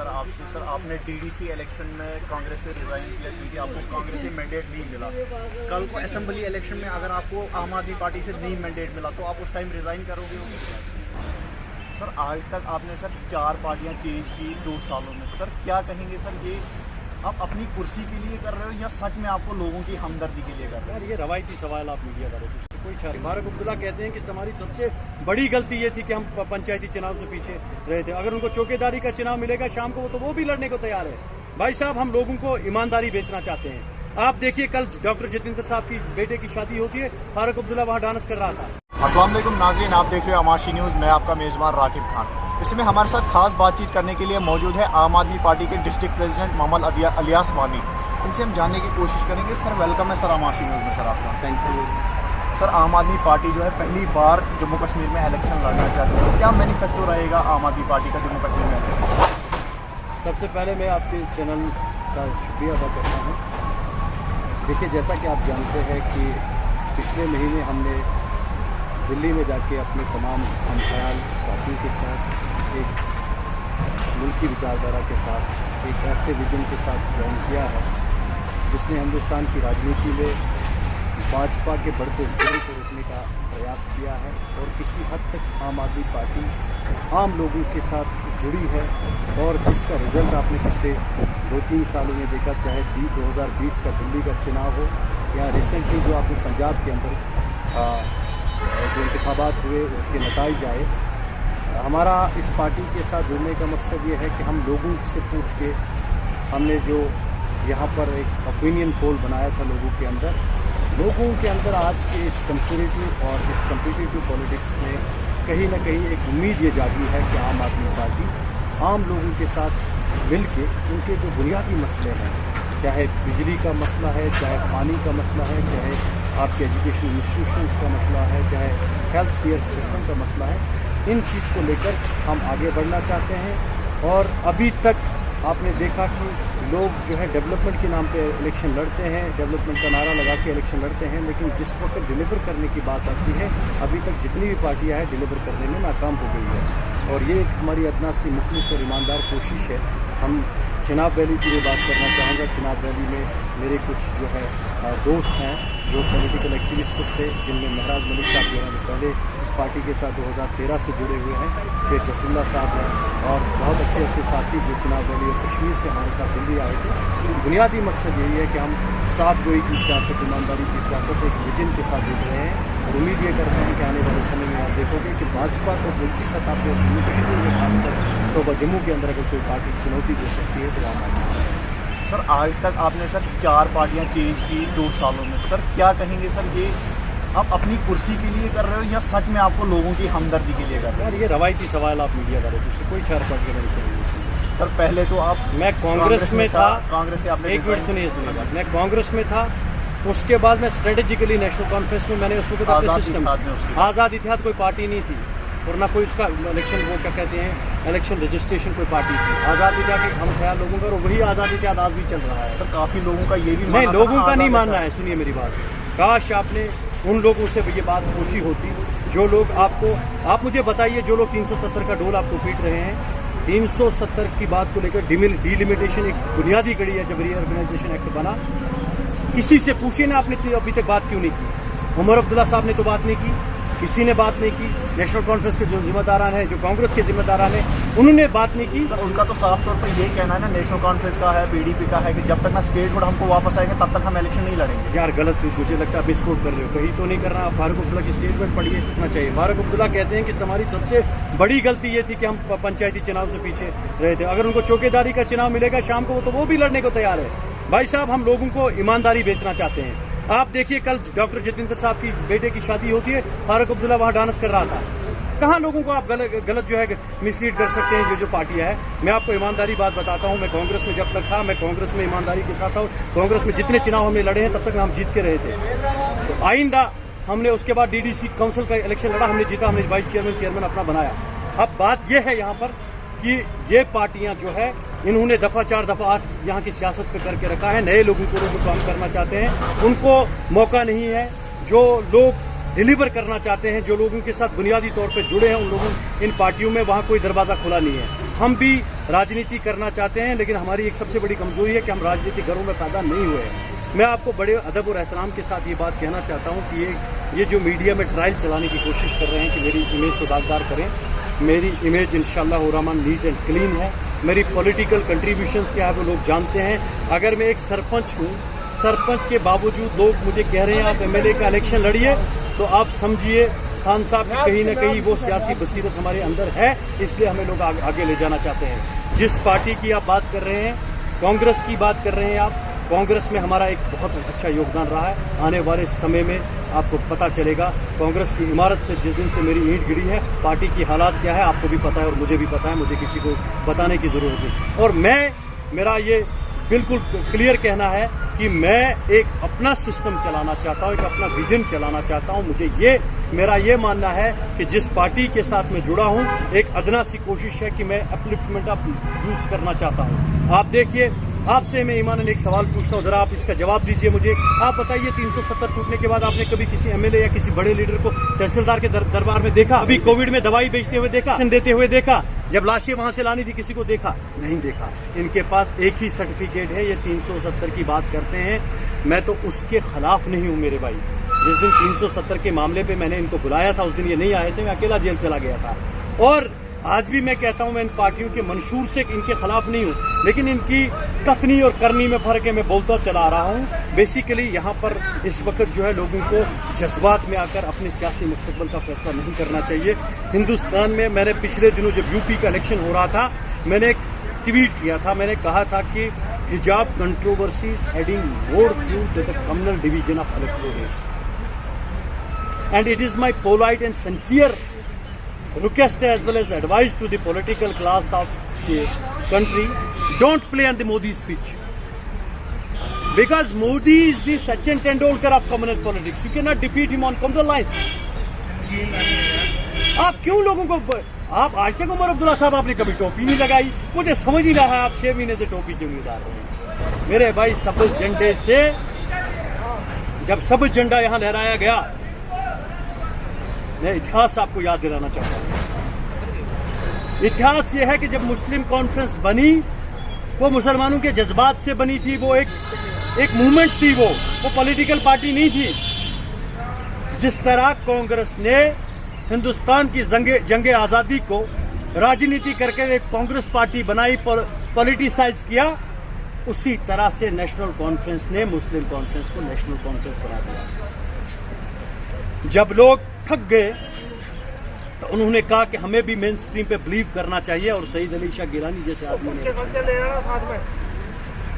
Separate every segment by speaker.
Speaker 1: Sir आपसे। Sir आपने DDC election में कांग्रेस से रिजाइन किया क्योंकि आपको कांग्रेस से मैंडेट नहीं मिला। कल को असेंबली इलेक्शन में अगर आपको आम आदमी पार्टी से नहीं मैंडेट मिला तो आप उस टाइम रिजाइन करोगे? सर आज तक आपने सर 4 पार्टियां चेंज की 2 सालों में। सर क्या कहेंगे सर, ये आप अपनी कुर्सी के लिए कर रहे हो या सच में आपको लोगों की हमदर्दी के लिए कर रहे हो?
Speaker 2: ये रवायती सवाल आप मीडिया वाले कोई फारूक अब्दुल्ला कहते हैं कि हमारी सबसे बड़ी गलती ये थी कि हम पंचायती चुनाव से पीछे रहे थे। अगर उनको चौकीदारी का चुनाव मिलेगा शाम को तो वो भी लड़ने को तैयार है। भाई साहब, हम लोगों को ईमानदारी बेचना चाहते हैं। आप देखिए, कल डॉक्टर जितेंद्र साहब की बेटे की शादी होती है, फारूक अब्दुल्ला वहाँ डांस कर रहा था।
Speaker 1: अस्सलाम वालेकुम नाज़रीन, आप देख रहे हो अमाशी न्यूज़। मैं आपका मेज़बान राकिब खान। इसमें हमारे साथ खास बातचीत करने के लिए मौजूद है आम आदमी पार्टी के डिस्ट्रिक्ट प्रेसिडेंट मोहम्मद अलियास वानी। इनसे हम जानने की कोशिश करेंगे। सर वेलकम है सर अमाशी न्यूज़ में। सर आपका
Speaker 2: थैंक यू।
Speaker 1: सर आम आदमी पार्टी जो है पहली बार जम्मू कश्मीर में इलेक्शन लड़ना चाहती है, क्या मैनिफेस्टो रहेगा आम आदमी पार्टी का जम्मू कश्मीर में?
Speaker 2: सबसे पहले मैं आपके चैनल का शुक्रिया अदा करता हूँ। देखिए, जैसा कि आप जानते हैं कि पिछले महीने हमने दिल्ली में जाके अपने तमाम हमख्याल साथियों के साथ एक मुल्की विचारधारा के साथ एक ऐसे विजन के साथ ज्वाइन किया है जिसने हिंदुस्तान की राजनीति में भाजपा के बढ़ते जुर्म को रोकने का प्रयास किया है और किसी हद तक आम आदमी पार्टी आम लोगों के साथ जुड़ी है और जिसका रिज़ल्ट आपने पिछले 2-3 सालों में देखा, चाहे 2020 का दिल्ली का चुनाव हो या रिसेंटली जो आपने पंजाब के अंदर जो इंतखाबात हुए उनके नताइज आए। हमारा इस पार्टी के साथ जुड़ने का मकसद ये है कि हम लोगों से पूछ के हमने जो यहाँ पर एक ओपिनियन पोल बनाया था लोगों के अंदर आज के इस कम्पिटिटिव और इस कम्पिटिटिव पॉलिटिक्स में कहीं ना कहीं एक उम्मीद ये जागी है कि आम आदमी पार्टी आम लोगों के साथ मिल के उनके जो बुनियादी मसले हैं, चाहे बिजली का मसला है, चाहे पानी का मसला है, चाहे आपके एजुकेशन इंस्टीट्यूशंस का मसला है, चाहे हेल्थ केयर सिस्टम का मसला है, इन चीज़ को लेकर हम आगे बढ़ना चाहते हैं। और अभी तक आपने देखा कि लोग जो है डेवलपमेंट के नाम पे इलेक्शन लड़ते हैं, डेवलपमेंट का नारा लगा के इलेक्शन लड़ते हैं, लेकिन जिस वक्त डिलीवर करने की बात आती है अभी तक जितनी भी पार्टियां हैं डिलीवर करने में नाकाम हो गई है। और ये एक हमारी अदना सी मुखलिस और ईमानदार कोशिश है। हम चिनाब वैली की भी बात करना चाहूँगा। चिनाब वैली में मेरे कुछ जो है दोस्त हैं जो पॉलिटिकल एक्टिविस्ट्स थे, जिनमें महराज मलिक साहब जो हैं पहले इस पार्टी के साथ 2013 से जुड़े हुए हैं, शेख जफरुल्लाह साहब हैं और बहुत अच्छे साथी जो चिनाब वैली और कश्मीर से हमारे साथ दिल्ली आए थे। बुनियादी मकसद यही है कि हम साफ गोई की सियासत, ईमानदारी की सियासत एक विजन के साथ जुड़ रहे हैं और उम्मीद ये करते हैं कि आने वाले समय में आप देखोगे कि भाजपा को मुल्की सतह पर जम्मू कश्मीर में खासकर सूबा जम्मू के अंदर अगर कोई पार्टी चुनौती दे सकती है तो आम आदमी।
Speaker 1: सर आज तक आपने सर 4 पार्टियां चेंज की 2 सालों में। सर क्या कहेंगे सर, ये आप अपनी कुर्सी के लिए कर रहे हो या सच में आपको लोगों की हमदर्दी के लिए कर रहे हो?
Speaker 2: ये रवायती सवाल आप मीडिया वाले कोई 4 पार्टियां नहीं चलेंगी।
Speaker 1: सर पहले तो आप
Speaker 2: मैं कांग्रेस में था,
Speaker 1: कांग्रेस से आपने
Speaker 2: एक मिनट सुनिए बात। मैं कांग्रेस में था, उसके बाद मैं स्ट्रेटेजिकली नेशनल कॉन्फ्रेंस में मैंने उसको सिस्टम आज़ाद इतिहाद कोई पार्टी नहीं थी और ना कोई उसका इलेक्शन वो क्या कहते हैं इलेक्शन रजिस्ट्रेशन कोई पार्टी थी। आज़ाद इतिहाद के हम ख्याल लोगों का और वही आज़ाद इतिहाद आज भी चल रहा है।
Speaker 1: सर काफ़ी लोगों का ये भी
Speaker 2: नहीं, लोगों का नहीं मानना है। सुनिए मेरी बात, काश आपने उन लोगों से ये बात पूछी होती जो लोग आप मुझे बताइए, जो लोग 370 का ढोल आपको पीट रहे हैं, 370 की बात को लेकर डिलिमिटेशन एक बुनियादी कड़ी है जब रीऑर्गेनाइजेशन एक्ट बना। किसी से पूछिए ना, आपने अभी तक बात क्यों नहीं की? उमर अब्दुल्ला साहब ने तो बात नहीं की, किसी ने बात नहीं की। नेशनल कॉन्फ्रेंस के जो जिम्मेदारान हैं, जो कांग्रेस के जिम्मेदारान हैं, उन्होंने बात नहीं की।
Speaker 1: सर उनका तो साफ तौर पर यही कहना है ना, नेशनल कॉन्फ्रेंस का है, पीडीपी का है कि जब तक ना स्टेट बोर्ड हमको वापस आएंगे तब तक हम इलेक्शन नहीं लड़ेंगे।
Speaker 2: यार गलत मुझे लगता है, मिसकोट कर रहे हो, कहीं तो नहीं कर रहा। आप फारूक अब्दुल्ला की स्टेटमेंट पढ़िए, इतना चाहिए। फारूक अब्दुल्ला कहते हैं कि हमारी सबसे बड़ी गलती ये थी कि हम पंचायती चुनाव से पीछे रहे थे। अगर उनको चौकीदारी का चुनाव मिलेगा शाम को तो वो भी लड़ने को तैयार है। भाई साहब, हम लोगों को ईमानदारी बेचना चाहते हैं। आप देखिए, कल डॉक्टर जितेंद्र साहब की बेटे की शादी होती है, फारूक अब्दुल्ला वहाँ डांस कर रहा था। कहाँ लोगों को आप गलत जो है मिसलीड कर सकते हैं? जो पार्टियां है, मैं आपको ईमानदारी बात बताता हूँ। मैं कांग्रेस में जब तक था, मैं कांग्रेस में ईमानदारी के साथ था। कांग्रेस में जितने चुनाव हमने लड़े हैं तब तक हम जीत के रहे थे। तो आइंदा हमने उसके बाद डीडीसी काउंसिल का इलेक्शन लड़ा, हमने जीता, हमने वाइस चेयरमैन अपना बनाया। अब बात यह है यहाँ पर कि ये पार्टियां जो है इन्होंने दफ़ा 4 दफ़ा 8 यहाँ की सियासत पे करके रखा है। नए लोगों को जो काम करना चाहते हैं उनको मौका नहीं है। जो लोग डिलीवर करना चाहते हैं, जो लोगों के साथ बुनियादी तौर पे जुड़े हैं, उन लोगों इन पार्टियों में वहाँ कोई दरवाज़ा खुला नहीं है। हम भी राजनीति करना चाहते हैं, लेकिन हमारी एक सबसे बड़ी कमजोरी है कि हम राजनीतिक घरों में पैदा नहीं हुए हैं। मैं आपको बड़े अदब और एहतराम के साथ ये बात कहना चाहता हूँ कि ये जो मीडिया में ट्रायल चलाने की कोशिश कर रहे हैं कि मेरी इमेज को दागदार करें, मेरी इमेज इंशाअल्लाह रहमान नीट एंड क्लीन है। मेरी पॉलिटिकल कंट्रीब्यूशंस क्या है वो लोग जानते हैं। अगर मैं एक सरपंच हूँ, सरपंच के बावजूद लोग मुझे कह रहे हैं आप एमएलए का इलेक्शन लड़िए, तो आप समझिए खान साहब की कहीं ना कहीं वो सियासी बसीरत हमारे अंदर है, इसलिए हमें लोग आगे ले जाना चाहते हैं। जिस पार्टी की आप बात कर रहे हैं, कांग्रेस की बात कर रहे हैं आप, कांग्रेस में हमारा एक बहुत अच्छा योगदान रहा है। आने वाले समय में आपको पता चलेगा कांग्रेस की इमारत से जिस दिन से मेरी ईंट गिरी है, पार्टी की हालात क्या है आपको भी पता है और मुझे भी पता है, मुझे किसी को बताने की जरूरत नहीं। और मेरा ये बिल्कुल क्लियर कहना है कि मैं एक अपना सिस्टम चलाना चाहता हूँ, एक अपना विजन चलाना चाहता हूँ। मेरा ये मानना है कि जिस पार्टी के साथ मैं जुड़ा हूँ, एक अदना सी कोशिश है कि मैं अपलिफ्टमेंट ऑफ यूथ करना चाहता हूँ। आप देखिए, आपसे मैं ईमानन एक सवाल पूछता हूँ, जरा आप इसका जवाब दीजिए मुझे। आप बताइए 370 टूटने के बाद आपने कभी किसी एमएलए या किसी बड़े लीडर को तहसीलदार के दरबार में देखा? अभी कोविड में दवाई बेचते हुए देखा, देते हुए देखा? जब लाशें वहां से लानी थी किसी को देखा? नहीं देखा। इनके पास एक ही सर्टिफिकेट है, ये 370 की बात करते हैं। मैं तो उसके खिलाफ नहीं हूं मेरे भाई। जिस दिन 370 के मामले पे मैंने इनको बुलाया था, उस दिन ये नहीं आए थे, मैं अकेला जेल चला गया था। और आज भी मैं कहता हूं मैं इन पार्टियों के मंशूर से इनके खिलाफ नहीं हूं, लेकिन इनकी कथनी और करनी में फर्क है। मैं बोलता चला आ रहा हूं। बेसिकली यहाँ पर इस वक्त जो है लोगों को जज्बात में आकर अपने सियासी मुस्तकबिल का फैसला नहीं करना चाहिए। हिंदुस्तान में मैंने पिछले दिनों जब यूपी का इलेक्शन हो रहा था, मैंने एक ट्वीट किया था, मैंने कहा था कि hijab controversy is adding more fuel to the communal division of electorates and it is my polite and sincere request as well as advice to the political class of the country, don't play on the Modi speech, because Modi is the Sachin Tendulkar of communal politics. You cannot defeat him on communal lines. आप क्यों लोगों को, आप आज तक उमर अब्दुल्ला साहब आपने कभी टोपी नहीं लगाई, मुझे समझ ही रहा है आप 6 महीने से टोपी क्यों नहीं उतार रहे हैं। मेरे भाई सबज झंडे से, जब सबज झंडा यहाँ लहराया गया, मैं इतिहास आपको याद दिलाना चाहता हूं। इतिहास यह है कि जब मुस्लिम कॉन्फ्रेंस बनी, वो मुसलमानों के जज्बात से बनी थी, वो एक मूवमेंट थी, वो पॉलिटिकल पार्टी नहीं थी। जिस तरह कांग्रेस ने हिंदुस्तान की जंग आजादी को राजनीति करके एक कांग्रेस पार्टी बनाई, पॉलिटिसाइज किया, उसी तरह से नेशनल कॉन्फ्रेंस ने मुस्लिम कॉन्फ्रेंस को नेशनल कॉन्फ्रेंस बना दिया। जब लोग थक गए तो उन्होंने कहा कि हमें भी मेन स्ट्रीम पे बिलीव करना चाहिए, और सईद अली शाह गिलानी जैसे आदमी ने,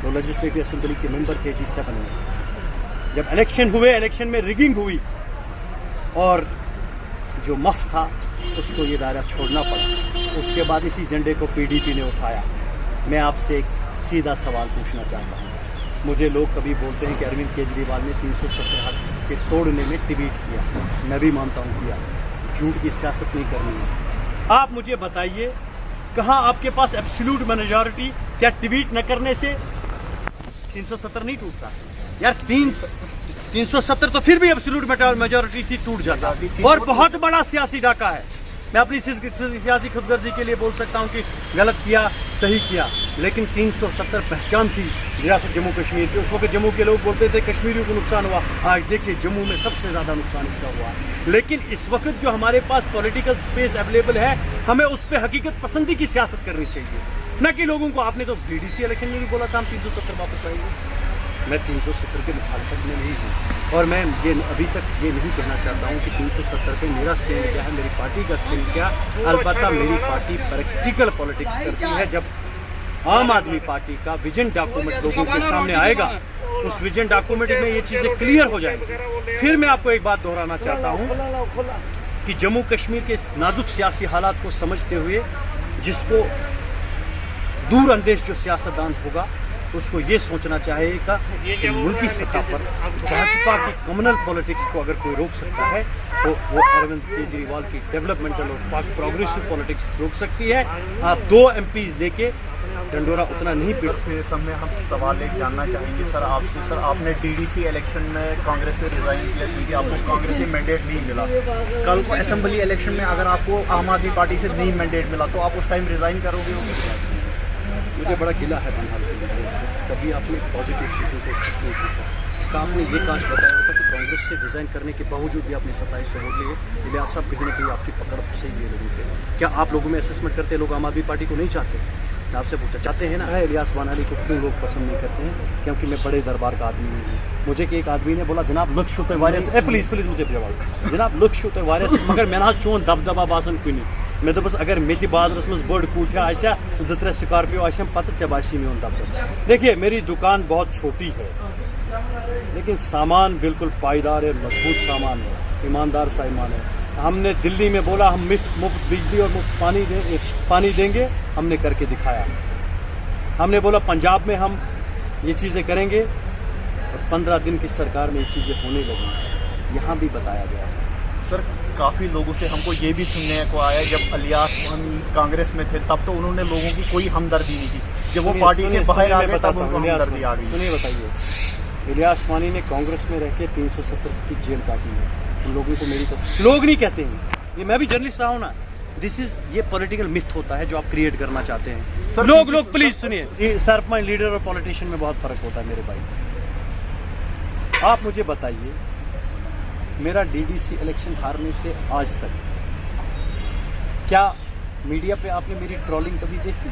Speaker 2: वो लेजिस्लेटिव असेंबली के मेंबर थे 87 में। जब इलेक्शन हुए, इलेक्शन में रिगिंग हुई और जो मफ था उसको ये दायरा छोड़ना पड़ा। उसके बाद इसी झंडे को पीडीपी ने उठाया। मैं आपसे एक सीधा सवाल पूछना चाहता हूँ। मुझे लोग कभी बोलते हैं कि अरविंद केजरीवाल ने 370 के तोड़ने में ट्वीट किया, मैं भी मानता हूँ किया। झूठ की सियासत नहीं करनी है। आप मुझे बताइए, कहाँ आपके पास एब्सोल्यूट मेजॉरिटी? क्या ट्वीट न करने से 370 नहीं टूटता यार? 370 तो फिर भी एब्सोल्यूट मेजॉरिटी थी, टूट जाता। और बहुत बड़ा सियासी डाका है। मैं अपनी सियासी खुदगर्जी के लिए बोल सकता हूं कि गलत किया, सही किया, लेकिन 370 पहचान थी रियासत जम्मू कश्मीर की। उस वक्त जम्मू के लोग बोलते थे कश्मीरियों को नुकसान हुआ। आज देखिए जम्मू में सबसे ज्यादा नुकसान इसका हुआ है। लेकिन इस वक्त जो हमारे पास पॉलिटिकल स्पेस अवेलेबल है, हमें उस पर हकीकत पसंदी की सियासत करनी चाहिए, न कि लोगों को। आपने तो बीडीसी इलेक्शन में भी बोला था हम 370 वापस लाएंगे। मैं 370 के मुखालफत में नहीं हूँ, और मैं ये अभी तक ये नहीं कहना चाहता हूँ कि 370 पे मेरा स्टैंड क्या है, मेरी पार्टी का स्टैंड क्या। अलबत्ता मेरी पार्टी प्रैक्टिकल पॉलिटिक्स करती है। जब आम आदमी पार्टी का विजन डॉक्यूमेंट लोगों के सामने आएगा, उस विजन डॉक्यूमेंट में ये चीज़ें क्लियर हो जाएंगी। फिर मैं आपको एक बात दोहराना चाहता हूँ कि जम्मू कश्मीर के नाजुक सियासी हालात को समझते हुए, जिसको दूर अंदेश जो सियासतदान होगा उसको ये सोचना चाहिएगा कि मुल्की सतह पर भाजपा की कम्युनल पॉलिटिक्स को अगर कोई रोक सकता है तो वो अरविंद केजरीवाल की डेवलपमेंटल और प्रोग्रेसिव पॉलिटिक्स रोक सकती है। आप 2 MPs लेके डंडोरा उतना नहीं पीट।
Speaker 1: फिर समय हम सवाल एक जानना चाहेंगे सर आपसे। सर, आपने डीडीसी इलेक्शन में कांग्रेस से रिजाइन किया क्योंकि आपको कांग्रेसी मैंडेट नहीं मिला। कल को असेंबली इलेक्शन में अगर आपको आम आदमी पार्टी से नहीं मैंडेट मिला तो आप उस टाइम रिजाइन करोगे?
Speaker 2: मुझे बड़ा गिला है बनिहाल के लोगों से। कभी आपने पॉजिटिव चीज़ों को नहीं पूछा। तो आपने ये काश बताया होता कि कांग्रेस से रिज़ाइन करने के बावजूद भी आपने 27 वोट लिए। इलियास साहब कहीं ना कहीं आपकी पकड़ सही है लोगों के। क्या आप लोगों में असेसमेंट करते लोग आम आदमी पार्टी को नहीं चाहते? मैं आपसे पूछा चाहते हैं ना? है इलियास बानाली को क्यों लोग पसंद नहीं करते हैं? क्योंकि मैं बड़े दरबार का आदमी नहीं हूँ। मुझे कि एक आदमी ने बोला जनाब लक्ष्य होते वायरस प्लीज़ प्लीज़ मुझे जवाब जनाब लक्ष्य होते वायरस मगर मैं ना चोन दबदबा बासन कुनी मे दोपस अगर मेति बाजारस में बड़ कूठा आसा 2-3 स्कॉर्पियो आसा पत चबाशी में दबदब। देखिए मेरी दुकान बहुत छोटी है लेकिन सामान बिल्कुल पायदार है, मजबूत सामान है, ईमानदार सामान है। हमने दिल्ली में बोला हम मुफ्त बिजली और मुफ्त पानी देंगे, हमने करके दिखाया। हमने बोला पंजाब में हम ये चीज़ें करेंगे और 15 दिन की सरकार में ये चीज़ें होने लगी। यहाँ भी बताया गया है।
Speaker 1: सर काफ़ी लोगों से हमको ये भी सुनने को आया जब इलियास कांग्रेस में थे तब तो उन्होंने लोगों की कोई हमदर्दी नहीं की, जब वो पार्टी से बाहर आ गए तब उनको हमदर्दी आ गई।
Speaker 2: सुनिए बताइए, इलियास वानी ने कांग्रेस में रह के 370 की जेल काटी है। उन लोगों को मेरी तो लोग नहीं कहते हैं, ये मैं भी जर्नलिस्ट रहा हूँ ना। दिस इज ये पॉलिटिकल मिथ होता है जो आप क्रिएट करना चाहते हैं। सर लोग प्लीज सुनिए, सर्फ माइंड लीडर और पॉलिटिशियन में बहुत फर्क होता है मेरे भाई। आप मुझे बताइए मेरा डीडीसी इलेक्शन हारने से आज तक क्या मीडिया पे आपने मेरी ट्रोलिंग कभी देखी?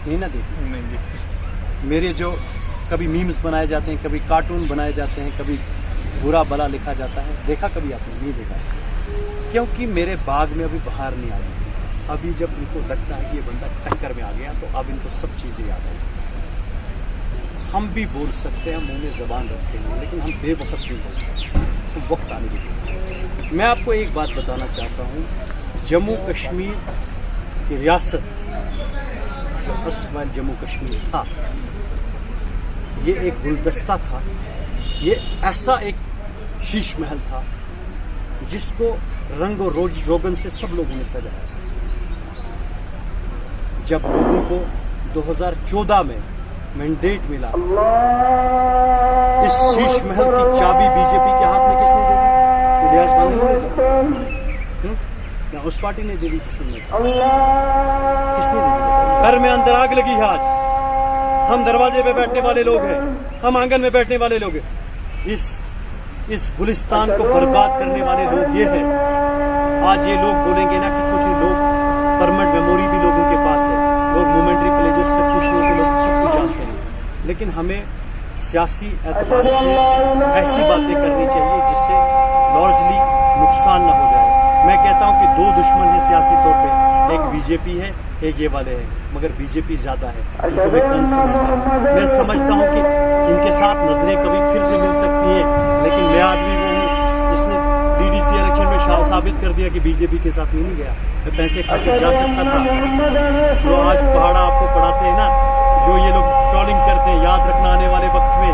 Speaker 2: नहीं ना देखी।
Speaker 1: नहीं।
Speaker 2: मेरे जो कभी मीम्स बनाए जाते हैं, कभी कार्टून बनाए जाते हैं, कभी बुरा भला लिखा जाता है, देखा कभी आपने? नहीं देखा, क्योंकि मेरे बाग में अभी बाहर नहीं आई। अभी जब इनको लगता है कि ये बंदा टक्कर में आ गया तो अब इनको सब चीज़ें याद आई। हम भी बोल सकते हैं, मुंह में ज़बान रखते हैं, लेकिन हम बेवकूफ़ नहीं बोल सकते, तो वक्त आने दीजिए। मैं आपको एक बात बताना चाहता हूँ, जम्मू कश्मीर की रियासत जो फर्स्ट जम्मू कश्मीर था, ये एक गुलदस्ता था, ये ऐसा एक शीश महल था जिसको रंग और रोगन से सब लोगों ने सजाया था। जब लोगों को 2014 में मैंडेट मिला, इस शीश महल की चाबी बीजेपी के हाथ में किसने दे दी? इलियास बानाली ने दी? या उस पार्टी ने दे दी जिसमें किसने दे दी? घर में अंदर आग लगी है आज, हम दरवाजे पे बैठने वाले लोग हैं, हम आंगन में बैठने वाले लोग हैं। इस गुलिस्तान को बर्बाद करने वाले लोग ये हैं। आज ये लोग बोलेंगे ना कि कुछ लोग परमानेंट मेमोरी भी लोगों के पास है, लोग मोमेंट्री प्लेजर्स तक कुछ लोग सब कुछ जानते हैं, लेकिन हमें सियासी एतबार से ऐसी बातें करनी चाहिए जिससे लार्जली नुकसान ना हो जाए। मैं कहता हूं कि दो दुश्मन हैं सियासी तौर पे, एक बीजेपी है, एक ये वाले हैं, मगर बीजेपी ज्यादा है, इनको मैं कम समझता हूँ। मैं समझता हूँ कि इनके साथ नजरें कभी फिर से मिल सकती हैं, लेकिन मैं आदमी वो हूँ जिसने डीडीसी इलेक्शन में साबित कर दिया कि बीजेपी के साथ नहीं गया। मैं पैसे खा के जा सकता था। जो आज पहाड़ा आपको पढ़ाते हैं ना, जो ये लोग ट्रोलिंग करते हैं, याद रखना आने वाले वक्त में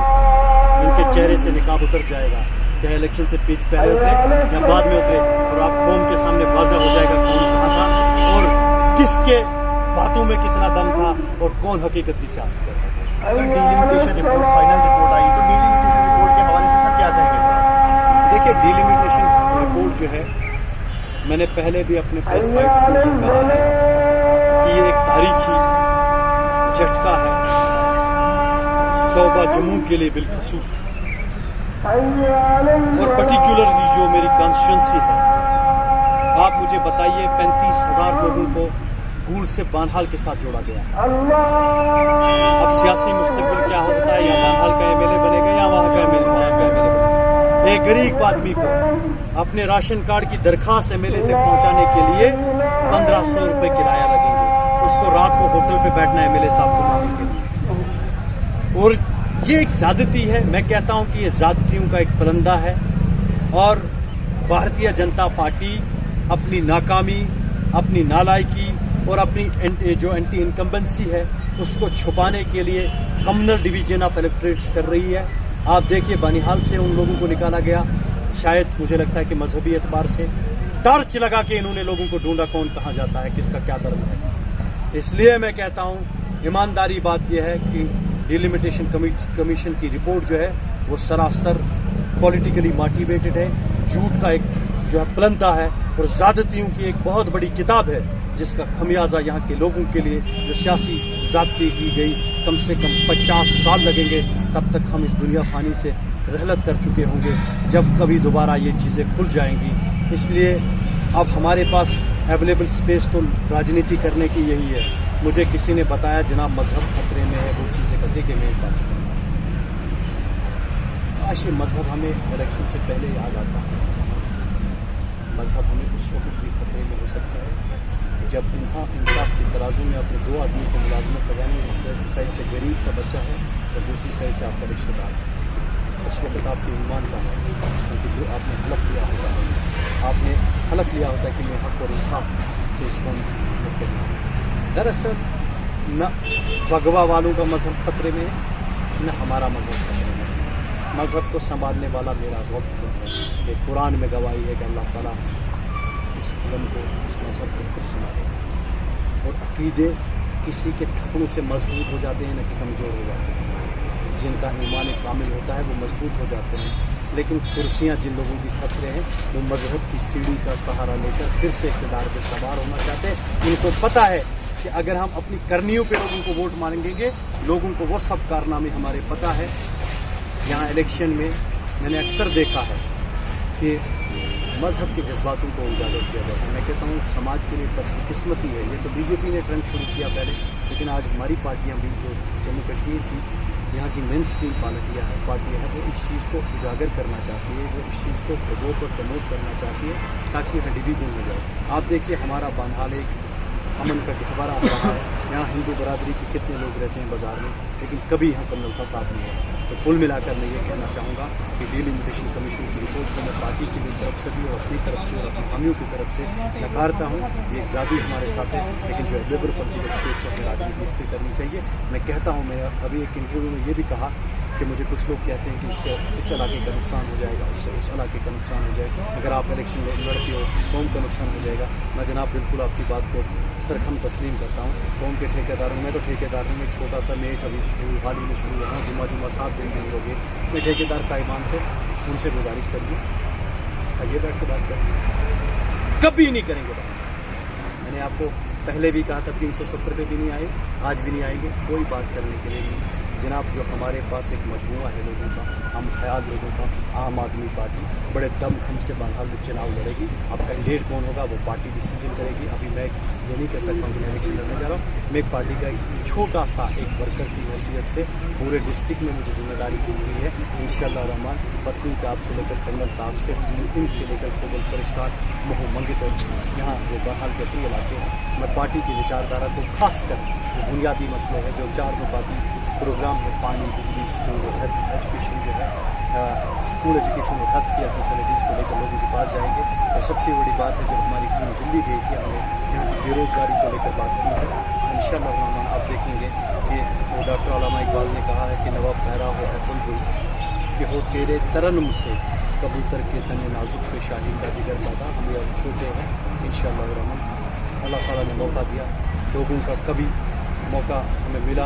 Speaker 2: इनके चेहरे से निकाब उतर जाएगा, चाहे इलेक्शन से पहले उतरे या बाद में उतरे, और आप कौम के सामने वाज़ेह हो जाएगा कौन कहाँ था और किसके बातों में कितना दम था और कौन हकीकत की सियासत करता था।
Speaker 1: Sir delimitation report, final report आई, तो डिलिमिटेशन रिपोर्ट के हवाले से सर क्या कहेंगे? सर
Speaker 2: देखिए, डिलिमिटेशन रिपोर्ट जो है, मैंने पहले भी अपने प्रेस बाइट्स में कहा है कि ये एक तारीखी झटका है सूबा जम्मू के लिए बिलखसूस, और पर्टिकुलरली जो मेरी कॉन्स्टिट्यूंसी है। आप मुझे बताइए 35,000 लोगों को गूल से बानहाल के साथ जोड़ा गया। अब सियासी मुस्तकबिल क्या होता है, या बानहाल का एमएलए बनेगा या वहाँ का एमएलए बनेगा। एक गरीब आदमी को अपने राशन कार्ड की दरखास्त एमएलए तक पहुँचाने के लिए 1500 रुपये किराया लगेंगे, उसको रात को होटल पे बैठना एमएलए साहब को मांगने के लिए। और ये एक ज्यादती है। मैं कहता हूँ कि ये ज्यादतियों का एक पलंदा है, और भारतीय जनता पार्टी अपनी नाकामी, अपनी नालायकी और अपनी जो एंटी इनकम्बेंसी है उसको छुपाने के लिए कम्युनल डिवीजन ऑफ इलेक्टोरेट्स कर रही है। आप देखिए, बनिहाल से उन लोगों को निकाला गया, शायद मुझे लगता है कि मजहबी एतबार से टॉर्च लगा के इन्होंने लोगों को ढूंढा कौन कहाँ जाता है, किसका क्या धर्म है। इसलिए मैं कहता हूँ, ईमानदारी बात यह है कि डिलिमिटेशन कमीशन की रिपोर्ट जो है वो सरासर पॉलिटिकली मोटिवेटेड है, झूठ का एक जो है पलंदा है, और ज़्यादतियों की एक बहुत बड़ी किताब है जिसका खमियाजा यहाँ के लोगों के लिए, जो सियासी ज़ाब्ती की गई, कम से कम 50 साल लगेंगे, तब तक हम इस दुनिया फ़ानी से रहलत कर चुके होंगे, जब कभी दोबारा ये चीज़ें खुल जाएंगी। इसलिए अब हमारे पास अवेलेबल स्पेस तो राजनीति करने की यही है। मुझे किसी ने बताया जनाब मज़हब खतरे में है, वो चीज़ें कहते कि मैं बात करूँ, काश ये मज़हब हमें इलेक्शन से पहले याद आता है। मज़हब हमें उस वक्त भी खतरे में हो सकता है जब इंसाफ की तराजू में अपने दो आदमी को मुलाजमत लगाने, एक साइड से गरीब का बच्चा है और दूसरी साइड से आपका रिश्तेदार है। उस वक्त आपके ईमान का है, क्योंकि आपने हलफ लिया होता है, आपने हलफ लिया होता है कि मैं हक और इंसाफ से इस कौम की करूँगा। दरअसल न भगवा वालों का मज़हब खतरे में है, न हमारा मज़हब खतरे में है। मज़हब को संभालने वाला मेरा रब है। ये कुरान में गवाही है कि अल्लाह ताला इस धर्म को, इस मज़हब को खुद संभालेगा। और अक़ीदे किसी के थपड़ों से मजबूत हो जाते हैं, न कि कमज़ोर हो जाते हैं। जिनका ईमान कामिल होता है वो मजबूत हो जाते हैं, लेकिन कुर्सियाँ जिन लोगों की खतरे हैं वो मज़हब की सीढ़ी का सहारा लेकर फिर से इक़्तिदार पर सवार होना चाहते हैं। उनको पता है कि अगर हम अपनी करनियों पे लोगों को वोट मांगेंगे, लोगों को वो सब कारनामे हमारे पता है। यहाँ इलेक्शन में मैंने अक्सर देखा है कि मज़हब के जज्बातों को उजागर किया जाता है। मैं कहता हूँ समाज के लिए बदकिस्मती है। ये तो बीजेपी ने ट्रेंड शुरू किया पहले, लेकिन आज हमारी पार्टियाँ भी, जो जम्मू कश्मीर की यहाँ की मेन स्ट्रीम पार्टियाँ है, वो इस चीज़ को उजागर करना चाहती है, वो इस चीज़ को प्रमोट और प्रमोट करना चाहती है ताकि यहाँ डिवीजन हो जाए। आप देखिए हमारा बानहाल एक अमन का गहवारा आ रहा है। यहाँ हिंदू बरादरी के कितने लोग रहते हैं बाज़ार में, लेकिन कभी यहाँ कमल फसाद नहीं है। तो कुल मिलाकर मैं ये कहना चाहूँगा कि डिलिमिटेशन कमीशन की रिपोर्ट को मैं पार्टी की भी तरफ से भी और अपनी तरफ से और अपने हामियों की तरफ से नकारता हूँ। ये एक ज़ादी हमारे साथ है, लेकिन जो अवेलेबल पॉलिटिकल स्पेस है राजनीति इस पर करनी चाहिए। मैं कहता हूँ, मैं अभी एक इंटरव्यू में ये भी कहा कि मुझे कुछ लोग कहते हैं कि इससे इस इलाके का नुकसान हो जाएगा, इससे उस इलाके का नुकसान हो जाएगा, अगर आप इलेक्शन लड़ते हो कौम का नुकसान हो जाएगा। मैं जनाब बिल्कुल आपकी बात को सरखम तस्लीम करता हूँ। कौम के ठेकेदार हूँ, मैं तो ठेकेदार हूँ। एक छोटा सा मेट अभी हाल ही में शुरू हुआ हूँ, जुम्मा 7 दिन नहीं होगी। मैं ठेकेदार साहिबान से उनसे गुजारिश करिए, आइए बैठ के बात करेंगे, कभी नहीं करेंगे बात। मैंने आपको पहले भी कहा था 370 पे भी नहीं आए, आज भी नहीं आएंगे, कोई बात करने के लिए नहीं। जनाब जो हमारे पास एक मजमूआ है लोगों का, हम ख्याल लोगों का, आम आदमी पार्टी बड़े दमखम से बानहाल में चुनाव लड़ेगी। अब कैंडिडेट कौन होगा वो पार्टी डिसीजन करेगी। अभी मैं ये नहीं कह सकता हूँ कि मैं इलेक्शन लड़ने जा रहा हूँ। मैं एक पार्टी का एक छोटा सा एक वर्कर की हैसियत से पूरे डिस्ट्रिक्ट में मुझे जिम्मेदारी दी हुई है। इंशाअल्लाह रहमान पत्नी ताब से लेकर कंगल ताब से, इनसे लेकर कोबल परिस्तान, महू मंगित और यहाँ जो बहाल के कई इलाके हैं, मैं पार्टी की विचारधारा को खास कर जो बुनियादी मसले हैं, जो 4 मुकाती प्रोग्राम है, पानी, बिजली, स्कूल और हेल्थ एजुकेशन जो है, स्कूल एजुकेशन और हेल्थ केयर फैसिलिटीज़ को लेकर लोगों के पास जाएंगे। और सबसे बड़ी बात है, जब हमारी टीम दिल्ली गई थी, हमने यहाँ की बेरोज़गारी को लेकर बात की है। इंशाअल्लाह रहमान आप देखेंगे कि वो डॉक्टर अल्लामा इकबाल ने कहा है कि नवाब पैरा हो है बुलबुल कि हो तेरे तरन्नुम से कबूतर के तने नाजुक पे शाहीन का जिगर पैदा। हम अब छोटे हैं, इंशाअल्लाह रहमान अल्लाह ताला ने मौका दिया, लोगों का कभी मौका हमें मिला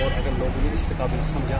Speaker 2: और अगर लोगों ने इस काबिल समझा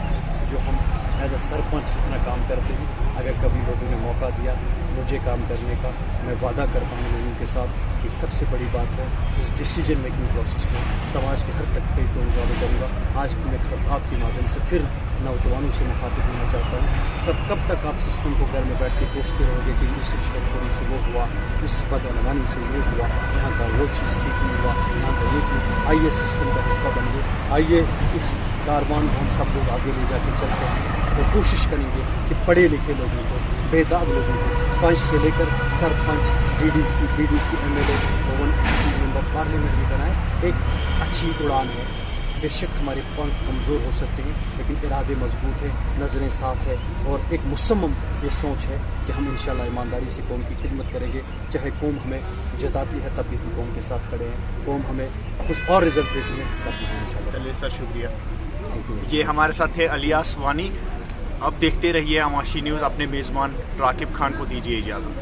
Speaker 2: जो हम एज अ सरपंच अपना काम करते हैं, अगर कभी लोगों ने मौका दिया मुझे काम करने का, मैं वादा करता हूँ लोगों के साथ कि सबसे बड़ी बात है इस डिसीजन मेकिंग प्रोसेस में समाज के हर तबके को इन्वॉल्व करूँगा। आज मैं आपके माध्यम से फिर नौजवानों से मुखातिब होना चाहता हूँ। कब तक आप सिस्टम को घर में बैठ के कोसते रहोगे कि इस रिश्वतखोरी से वो हुआ, इस बदअनवानी से ये हुआ, यहाँ का वो चीज़ ठीक नहीं हुआ, यहाँ का ये ठीक। आइए सिस्टम का हिस्सा बनिए, आइए इस कारवान को हम सब लोग आगे ले जाके चलते हैं। तो कोशिश करेंगे कि पढ़े लिखे लोगों को, बेदाग लोगों को, पंच से लेकर sarpanch, DDC, BDC, MLA, member parliament भी बनाए। एक अच्छी उड़ान है। बेशक हमारे पंख कमज़ोर हो सकते हैं, लेकिन इरादे मजबूत हैं, नज़रें साफ़ है और एक मुसम्मम ये सोच है कि हम इंशाअल्लाह ईमानदारी से कौम की खिदमत करेंगे। चाहे कौम हमें जताती है तब भी हम कौम के साथ खड़े हैं, कौम हमें कुछ और रिजल्ट देती है तब भी हम इंशाअल्लाह।
Speaker 1: चलिए सर, शुक्रिया। ये हमारे साथ है अलियास वानी। अब देखते रहिए आमाशी न्यूज़। अपने मेज़बान राकिब खान को दीजिए इजाज़त।